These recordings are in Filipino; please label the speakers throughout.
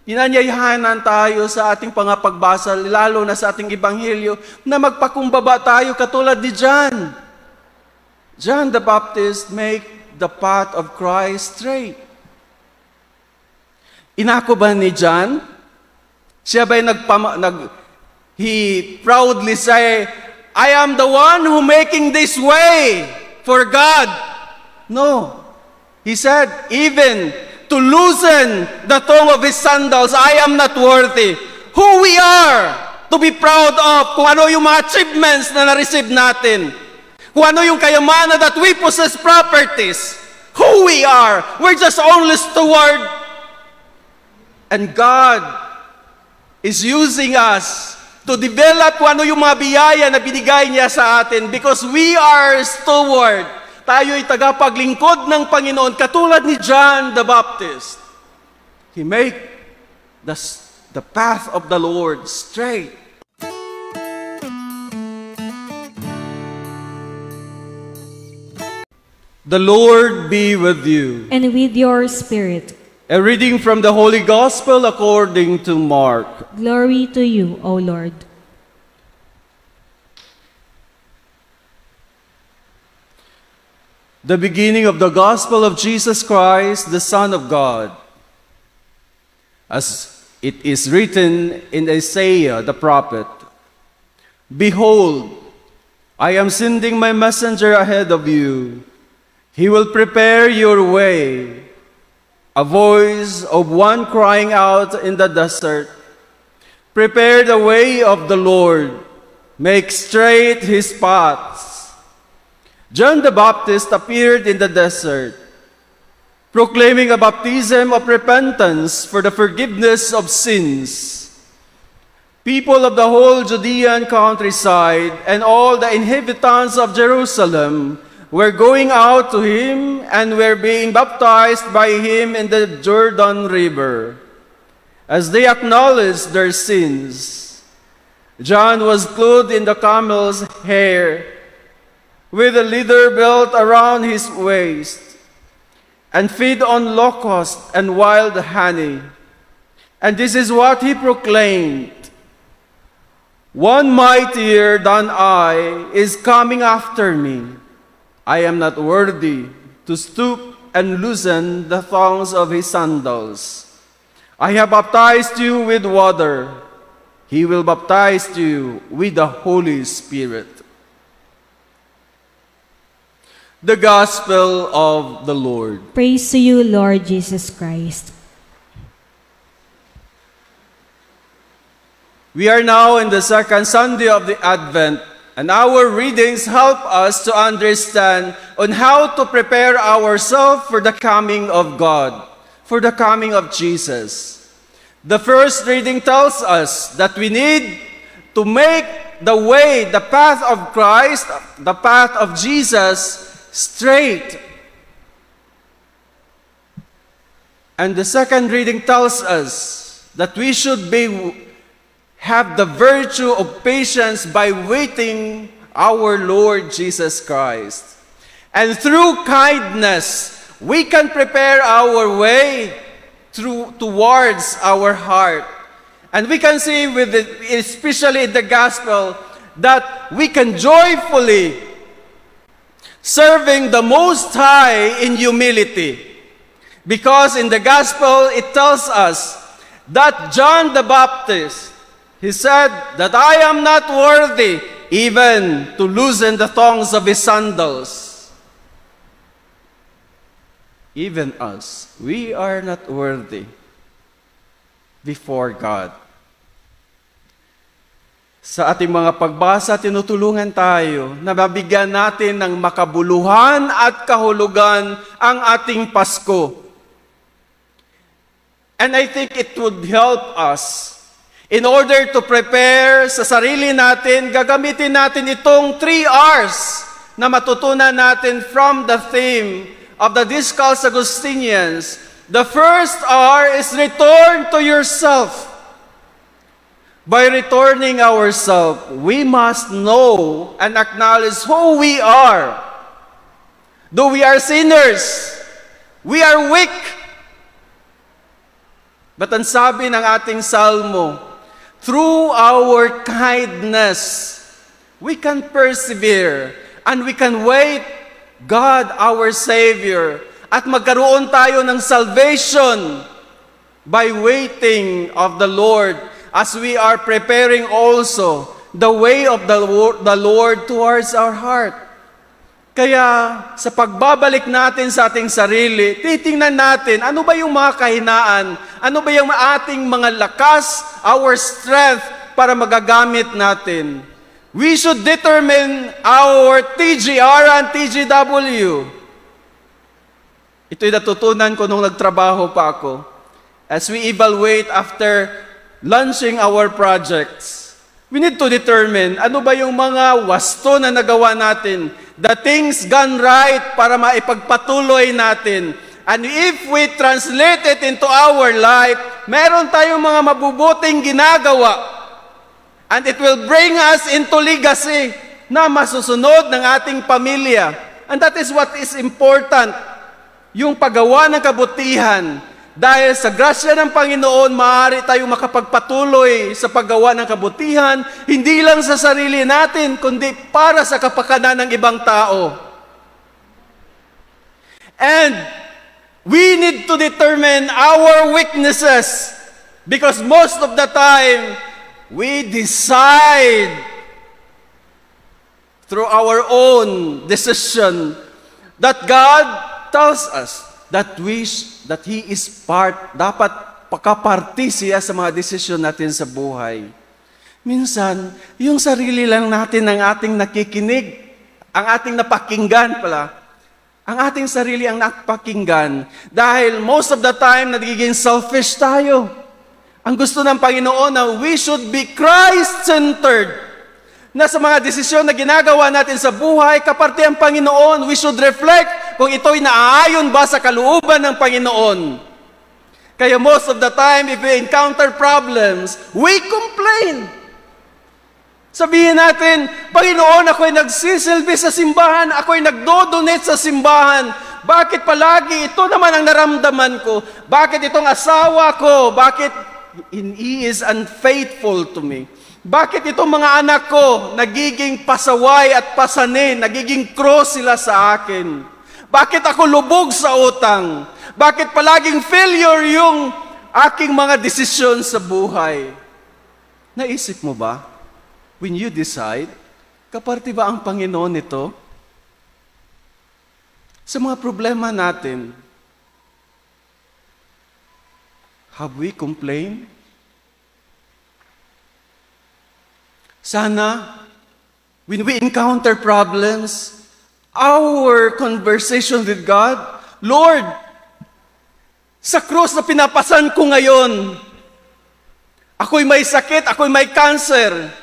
Speaker 1: Inanyayahanan tayo sa ating pangapagbasa, lalo na sa ating Ebanghelyo, na magpakumbaba tayo katulad ni John. John the Baptist make the path of Christ straight. Inako ba ni John? Siya ba'y he proudly say, I am the one who making this way for God. No. He said, even to loosen the thong of his sandals, I am not worthy. Who we are to be proud of, kung ano yung mga achievements na na-receive natin, kung ano yung kayamanan that we possess properties, who we are, we're just only steward. And God is using us to develop kung ano yung mga biyaya na binigay niya sa atin because we are steward. Tayo'y tagapaglingkod ng Panginoon, katulad ni John the Baptist. He make the path of the Lord straight. The Lord be with you.
Speaker 2: And with your spirit.
Speaker 1: A reading from the Holy Gospel according to Mark.
Speaker 2: Glory to you, O Lord.
Speaker 1: The beginning of the Gospel of Jesus Christ, the Son of God. As it is written in Isaiah the prophet, Behold, I am sending my messenger ahead of you. He will prepare your way. A voice of one crying out in the desert, Prepare the way of the Lord, make straight his paths. John the Baptist appeared in the desert, proclaiming a baptism of repentance for the forgiveness of sins. People of the whole Judean countryside and all the inhabitants of Jerusalem were going out to him and were being baptized by him in the Jordan River, as they acknowledged their sins. John was clothed in the camel's hair, with a leather belt around his waist, and feed on locusts and wild honey. And this is what he proclaimed, One mightier than I is coming after me. I am not worthy to stoop and loosen the thongs of his sandals. I have baptized you with water. He will baptize you with the Holy Spirit. The Gospel of the Lord.
Speaker 2: Praise to you, Lord Jesus Christ.
Speaker 1: We are now in the second Sunday of the Advent, and our readings help us to understand on how to prepare ourselves for the coming of God, for the coming of Jesus. The first reading tells us that we need to make the way, the path of Christ, the path of Jesus, straight. And the second reading tells us that we should have the virtue of patience by waiting our Lord Jesus Christ. And through kindness, we can prepare our way towards our heart. And we can see, especially in the Gospel, that we can joyfully serving the Most High in humility. Because in the Gospel, it tells us that John the Baptist, he said that I am not worthy even to loosen the thongs of his sandals. Even us, we are not worthy before God. Sa ating mga pagbasa, tinutulungan tayo na mabigyan natin ng makabuluhan at kahulugan ang ating Pasko. And I think it would help us in order to prepare sa sarili natin, gagamitin natin itong 3 R's na matutunan natin from the theme of the Discalced Augustinians. The first R is return to yourself. By returning ourselves, we must know and acknowledge who we are. Though we are sinners, we are weak. But ang sabi ng ating salmo, through our kindness, we can persevere and we can wait God our Savior at magkaroon tayo ng salvation by waiting of the Lord as we are preparing also the way of the Lord towards our heart. Kaya sa pagbabalik natin sa ating sarili, titingnan natin ano ba yung mga kahinaan, ano ba yung ating mga lakas, our strength para magagamit natin. We should determine our TGR and TGW. Ito'y natutunan ko nung nagtrabaho pa ako. As we evaluate after launching our projects, we need to determine ano ba yung mga wasto na nagawa natin, the things gone right para maipagpatuloy natin. And if we translate it into our life, meron tayong mga mabubuting ginagawa. And it will bring us into legacy na masusunod ng ating pamilya. And that is what is important. Yung paggawa ng kabutihan. Dahil sa grasya ng Panginoon, maaari tayong makapagpatuloy sa paggawa ng kabutihan, hindi lang sa sarili natin, kundi para sa kapakanan ng ibang tao. And we need to determine our weaknesses because most of the time, we decide through our own decision that God tells us that He is dapat pakaparti siya sa mga desisyon natin sa buhay. Minsan, yung sarili lang natin ang ating nakikinig, ang ating napakinggan pala. Ang ating sarili ang napakinggan dahil most of the time nagiging selfish tayo. Ang gusto ng Panginoon na we should be Christ-centered. Na sa mga desisyon na ginagawa natin sa buhay, kaparte ang Panginoon, we should reflect kung ito'y naaayon ba sa kalooban ng Panginoon. Kaya most of the time, if we encounter problems, we complain. Sabihin natin, Panginoon, ako'y nagsisilbi sa simbahan, ako'y nagdodonate sa simbahan. Bakit palagi ito naman ang naramdaman ko? Bakit itong asawa ko? Bakit he is unfaithful to me? Bakit itong mga anak ko nagiging pasaway at pasanin, nagiging cross sila sa akin? Bakit ako lubog sa utang? Bakit palaging failure yung aking mga desisyon sa buhay? Naisip mo ba? When you decide, kaparte ba ang Panginoon nito? Sa mga problema natin, have we complained? Sana, when we encounter problems, our conversation with God, Lord, sa krus na pinapasan ko ngayon, ako'y may sakit, ako'y may cancer,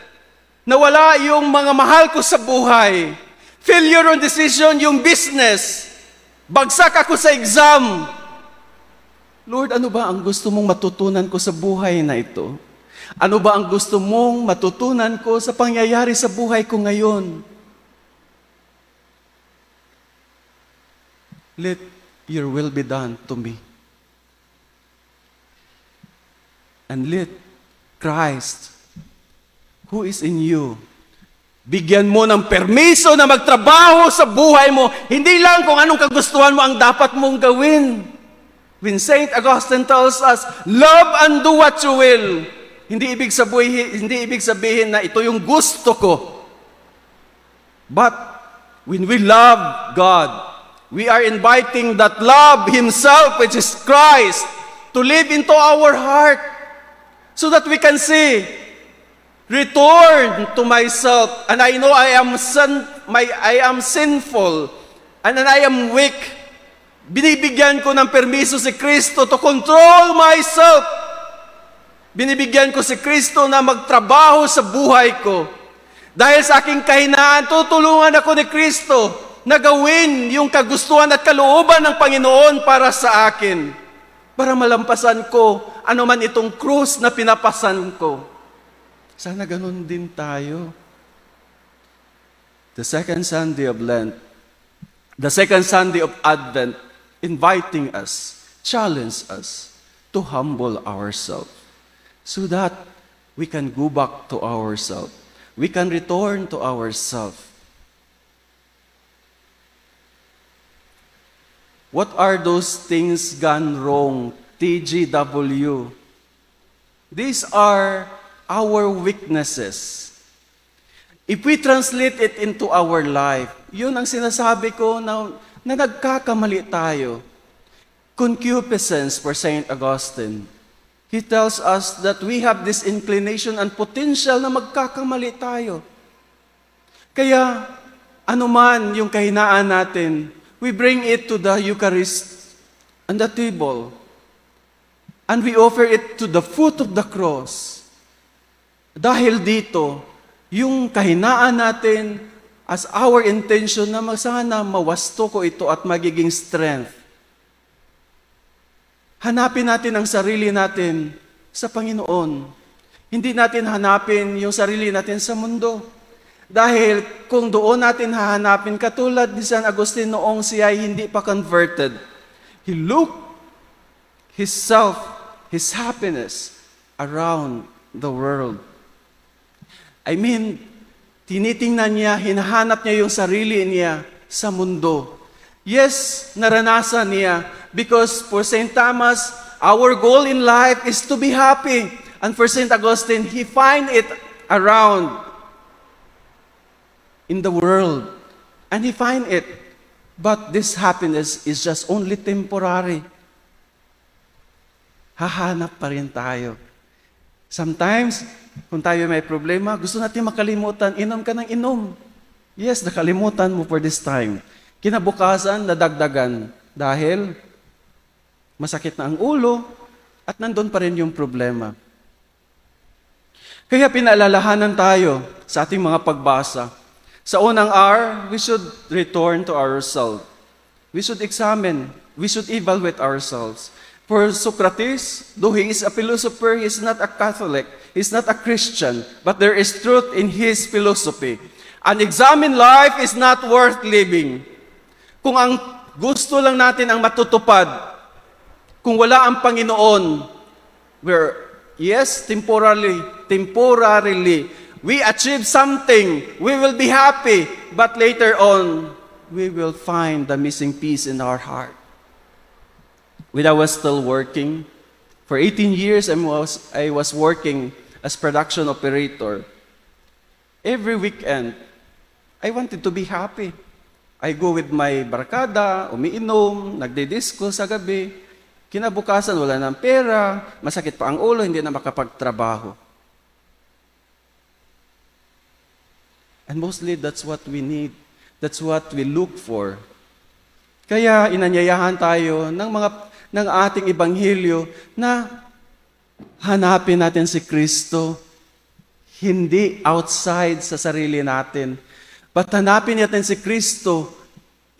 Speaker 1: nawala yung mga mahal ko sa buhay, failure on decision yung business, bagsak ako sa exam. Lord, ano ba ang gusto mong matutunan ko sa buhay na ito? Ano ba ang gusto mong matutunan ko sa pangyayari sa buhay ko ngayon? Let your will be done to me. And let Christ, who is in you, bigyan mo ng permiso na magtrabaho sa buhay mo. Hindi lang kung anong kagustuhan mo ang dapat mong gawin. When Saint Augustine tells us, love and do what you will. Hindi ibig sabihin na ito yung gusto ko. But when we love God, we are inviting that love Himself, which is Christ, to live into our heart so that we can see, return to myself, and I know I am sinful, and I am weak. Binibigyan ko ng permiso si Kristo to control myself. Binibigyan ko si Kristo na magtrabaho sa buhay ko. Dahil sa aking kahinaan, tutulungan ako ni Kristo na gawin yung kagustuhan at kalooban ng Panginoon para sa akin. Para malampasan ko ano man itong krus na pinapasan ko. Sana ganun din tayo. The second Sunday of Lent, the second Sunday of Advent, inviting us, challenge us to humble ourselves so that we can go back to ourselves. We can return to ourselves. What are those things gone wrong? TGW. These are our weaknesses. If we translate it into our life, yun ang sinasabi ko na nagkakamali tayo. Concupiscence for St. Augustine. He tells us that we have this inclination and potential na magkakamali tayo. Kaya, anuman yung kahinaan natin, we bring it to the Eucharist and the table. And we offer it to the foot of the cross. Dahil dito, yung kahinaan natin as our intention na sana mawasto ko ito at magiging strength. Hanapin natin ang sarili natin sa Panginoon. Hindi natin hanapin yung sarili natin sa mundo. Dahil kung doon natin hahanapin, katulad ni San Agustin noong siya ay hindi pa converted, he looked his self, his happiness around the world. I mean, tinitingnan niya, hinahanap niya yung sarili niya sa mundo. Yes, naranasan niya. Because for St. Thomas, our goal in life is to be happy. And for St. Augustine, he find it around in the world. And he find it. But this happiness is just only temporary. Hahanap pa rin tayo. Sometimes, kung tayo may problema, gusto natin makalimutan, inom ka ng inom. Yes, nakalimutan mo for this time. Kinabukasan, nadagdagan. Dahil masakit na ang ulo at nandun pa rin yung problema. Kaya pinaalalahanan tayo sa ating mga pagbasa. Sa unang hour, we should return to ourselves. We should examine, we should evaluate ourselves. For Socrates, though he is a philosopher, he is not a Catholic, he is not a Christian, but there is truth in his philosophy. An examined life is not worth living. Kung ang gusto lang natin ang matutupad, kung wala ang Panginoon, yes, temporarily, we achieve something, we will be happy, but later on, we will find the missing piece in our heart. When I was still working, for 18 years I was working as production operator. Every weekend, I wanted to be happy. I go with my barkada, umiinom, nagdidisco sa gabi. Kinabukasan, wala ng pera, masakit pa ang ulo, hindi na makapagtrabaho. And mostly, that's what we need. That's what we look for. Kaya inanyayahan tayo ng ating ebanghelyo na hanapin natin si Kristo, hindi outside sa sarili natin, but hanapin natin si Kristo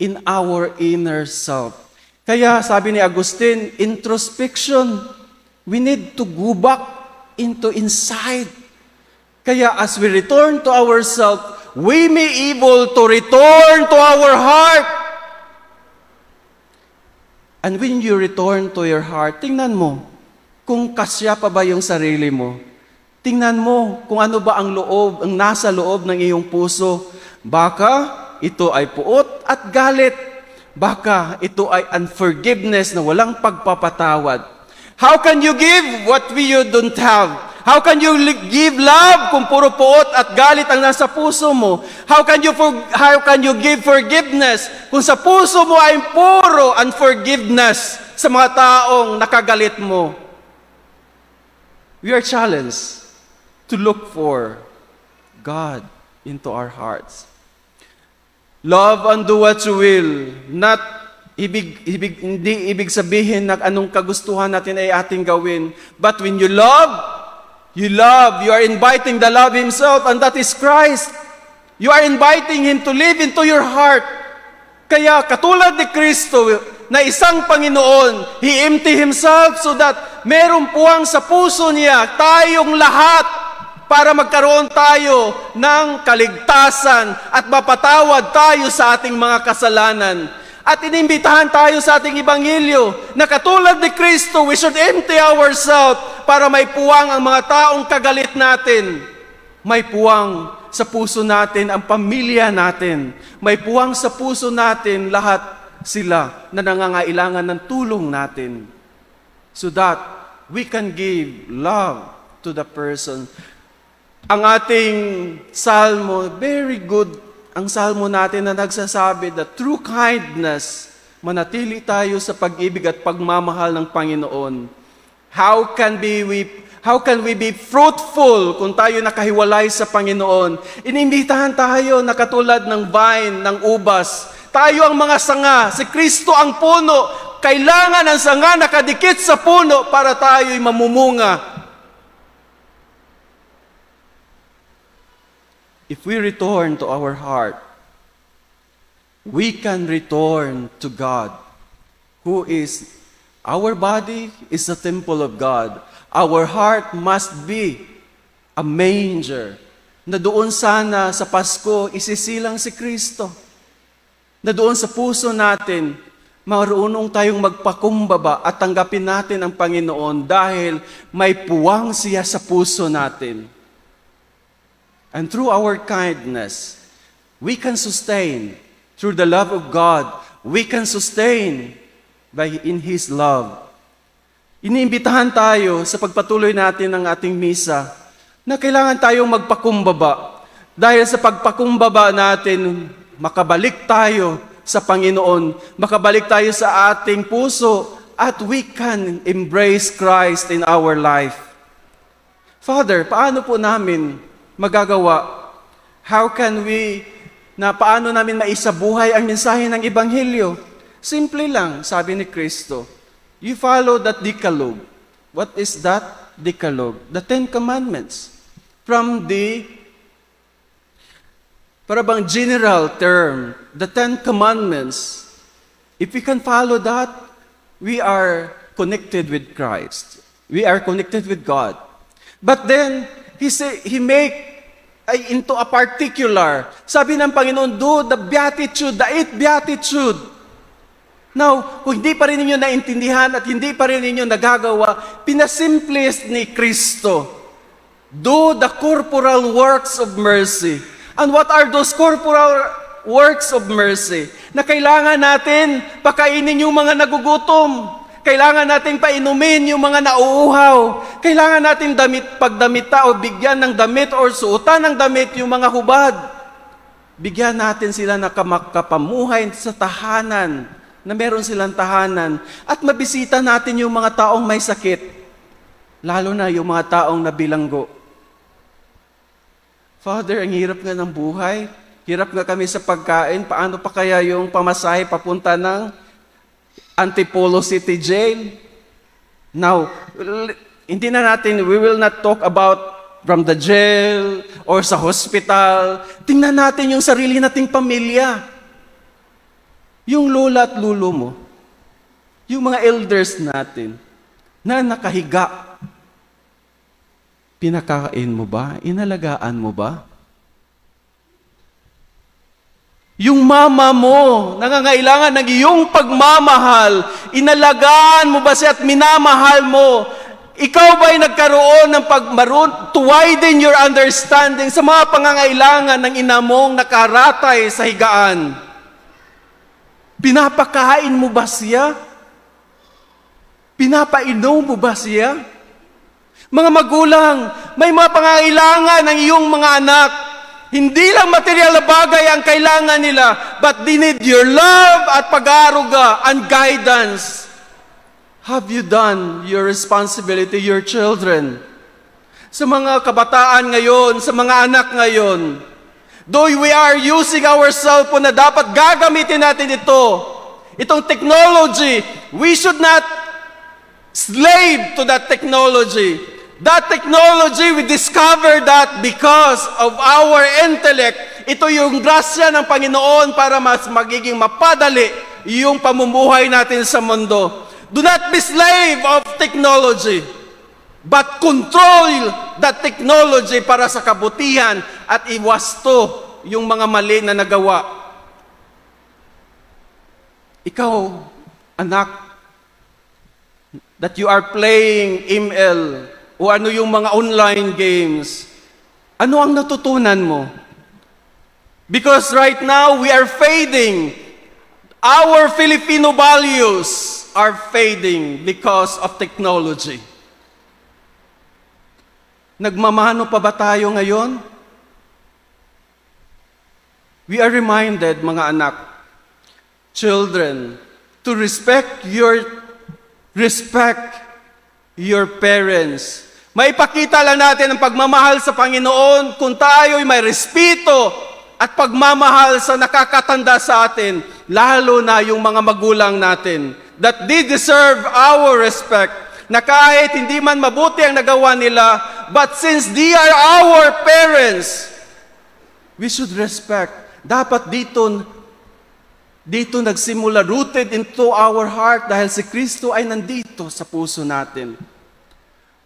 Speaker 1: in our inner self. Kaya sabi ni Agustin, introspection. We need to go back into inside. Kaya as we return to ourselves, we may able to return to our heart. And when you return to your heart, tingnan mo kung kasya pa ba yung sarili mo. Tingnan mo kung ano ba ang loob, ang nasa loob ng iyong puso. Baka ito ay puot at galit. Baka ito ay unforgiveness na walang pagpapatawad. How can you give what you don't have? How can you give love kung puro puot at galit ang nasa puso mo? How can you give forgiveness kung sa puso mo ay puro unforgiveness sa mga taong nakagalit mo? We are challenged to look for God into our hearts. Love and do what you will. Not hindi ibig sabihin na anong kagustuhan natin ay ating gawin. But when you love, you are inviting the love Himself, and that is Christ. You are inviting Him to live into your heart. Kaya katulad ni Kristo na isang Panginoon, He empty Himself so that meron puwang sa puso niya tayong lahat para magkaroon tayo ng kaligtasan at mapatawad tayo sa ating mga kasalanan. At inimbitahan tayo sa ating Ebanghelyo na katulad ni Kristo, we should empty ourselves para may puwang ang mga taong kagalit natin. May puwang sa puso natin ang pamilya natin. May puwang sa puso natin lahat sila na nangangailangan ng tulong natin. So that we can give love to the person. Ang ating salmo, very good ang salmo natin na nagsasabi that through kindness, manatili tayo sa pag-ibig at pagmamahal ng Panginoon. How can we be fruitful kung tayo nakahiwalay sa Panginoon? Inimbitahan tayo na katulad ng vine, ng ubas. Tayo ang mga sanga, si Kristo ang puno. Kailangan ang sanga nakadikit sa puno para tayo'y mamumunga. If we return to our heart, we can return to God, who is, our body is the temple of God. Our heart must be a manger, na doon sana sa Pasko isisilang si Kristo. Na doon sa puso natin, marunong tayong magpakumbaba at tanggapin natin ang Panginoon dahil may puwang siya sa puso natin. And through our kindness, we can sustain. Through the love of God, we can sustain in His love. Iniimbitahan tayo sa pagpatuloy natin ng ating misa na kailangan tayong magpakumbaba. Dahil sa pagpakumbaba natin, makabalik tayo sa Panginoon, makabalik tayo sa ating puso, at we can embrace Christ in our life. Father, paano po namin magagawa? Paano namin maisabuhay ang mensahe ng Ebanghelyo? Simple lang, sabi ni Kristo, you follow that Decalogue. What is that Decalogue? The 10 Commandments. From the, para bang general term, the 10 Commandments, if we can follow that, we are connected with Christ. We are connected with God. But then, He make into a particular. Sabi ng Panginoon, do the beatitude, the 8th beatitude. Now, kung hindi pa rin ninyo naintindihan at hindi pa rin ninyo nagagawa, pinasimplis ni Kristo. Do the corporal works of mercy. And what are those corporal works of mercy? Na kailangan natin pakainin yung mga nagugutom. Kailangan nating painumin yung mga nauuhaw. Kailangan natin pagdamita o bigyan ng damit o suotan ng damit yung mga hubad. Bigyan natin sila na kapamuhay sa tahanan, na meron silang tahanan. At mabisita natin yung mga taong may sakit, lalo na yung mga taong nabilanggo. Father, ang hirap nga ng buhay. Hirap nga kami sa pagkain. Paano pa kaya yung pamasahe papunta ng Antipolo City Jail? Now, we will not talk about from the jail or sa hospital. Tingnan natin yung sarili nating pamilya. Yung lola at lulo mo. Yung mga elders natin na nakahiga. Pinakain mo ba? Inalagaan mo ba? Yung mama mo, nangangailangan ng iyong pagmamahal, inalagaan mo ba siya at minamahal mo? Ikaw ba'y nagkaroon ng to widen your understanding sa mga pangangailangan ng ina mong nakaratay sa higaan? Pinapakain mo ba siya? Pinapainom mo ba siya? Mga magulang, may mga pangangailangan ng iyong mga anak. Hindi lang material na bagay ang kailangan nila, but they need your love at pag-aaruga and guidance. Have you done your responsibility, your children? Sa mga kabataan ngayon, sa mga anak ngayon, though we are using our cellphone na dapat gagamitin natin itong technology, we should not slave to that technology. That technology, we discover that because of our intellect. Ito yung grasya ng Panginoon para mas magiging mapadali yung pamumuhay natin sa mundo. Do not be slave of technology, but control that technology para sa kabutihan at iwasto yung mga mali na nagawa. Ikaw, anak, that you are playing ML o ano yung mga online games, ano ang natutunan mo? Because right now, we are fading. Our Filipino values are fading because of technology. Nagmamano pa ba tayo ngayon? We are reminded, mga anak, children, to respect your parents. Maipakita lang natin ang pagmamahal sa Panginoon kung tayo'y may respeto at pagmamahal sa nakakatanda sa atin, lalo na yung mga magulang natin, that they deserve our respect, na kahit hindi man mabuti ang nagawa nila, but since they are our parents, we should respect. Dapat dito nagsimula, rooted into our heart, dahil si Kristo ay nandito sa puso natin.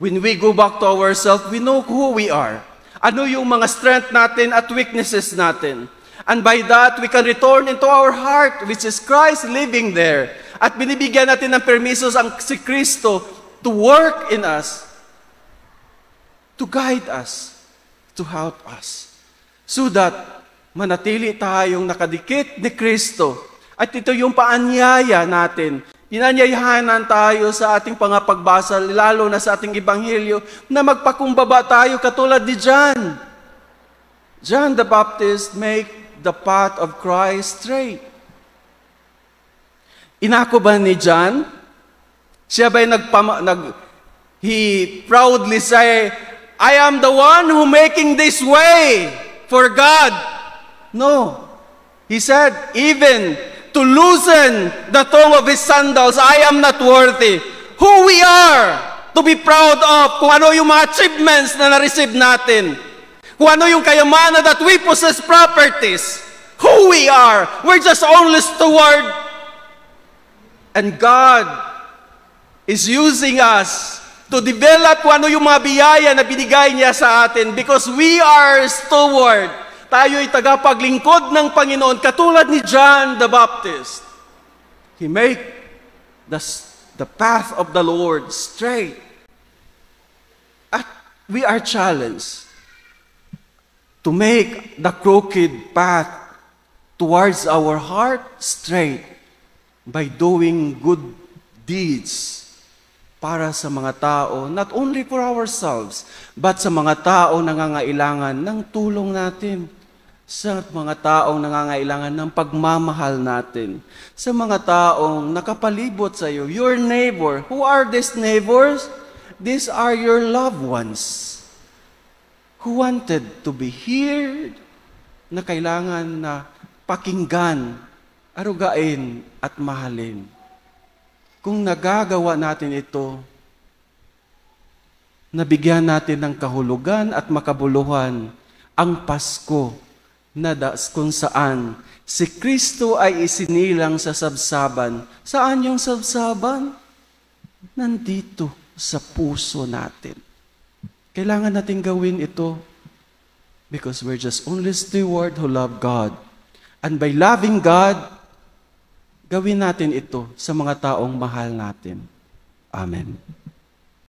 Speaker 1: When we go back to ourselves, we know who we are. Ano yung mga strength natin at weaknesses natin. And by that, we can return into our heart, which is Christ living there. At binibigyan natin ng permisos ang si Kristo to work in us, to guide us, to help us. So that manatili tayong nakadikit ni Kristo. At ito yung paanyaya natin. Pinanyayahanan tayo sa ating pangapagbasa, lalo na sa ating Ebanghelyo, na magpakumbaba tayo katulad ni John. John the Baptist make the path of Christ straight. Inako ba ni John? Siya ba'y he proudly say, I am the one who making this way for God. No. He said, even to loosen the tongue of his sandals, I am not worthy. Who we are to be proud of, kung ano yung mga achievements na na-receive natin, kung ano yung kayamanan that we possess properties, who we are. We're just only steward. And God is using us to develop kung ano yung mga biyaya na binigay niya sa atin because we are steward. Tayo'y tagapaglingkod ng Panginoon katulad ni John the Baptist. He make the path of the Lord straight. At we are challenged to make the crooked path towards our heart straight by doing good deeds para sa mga tao, not only for ourselves, but sa mga tao nangangailangan ng tulong natin, sa mga taong nangangailangan ng pagmamahal natin, sa mga taong nakapalibot sa iyo, your neighbor. Who are these neighbors? These are your loved ones who wanted to be heard, na kailangan na pakinggan, arugain at mahalin. Kung nagagawa natin ito, nabigyan natin ng kahulugan at makabuluhan ang Pasko, na kung saan si Kristo ay isinilang sa sabsaban. Saan yung sabsaban? Nandito sa puso natin. Kailangan natin gawin ito because we're just only steward who love God. And by loving God, gawin natin ito sa mga taong mahal natin. Amen.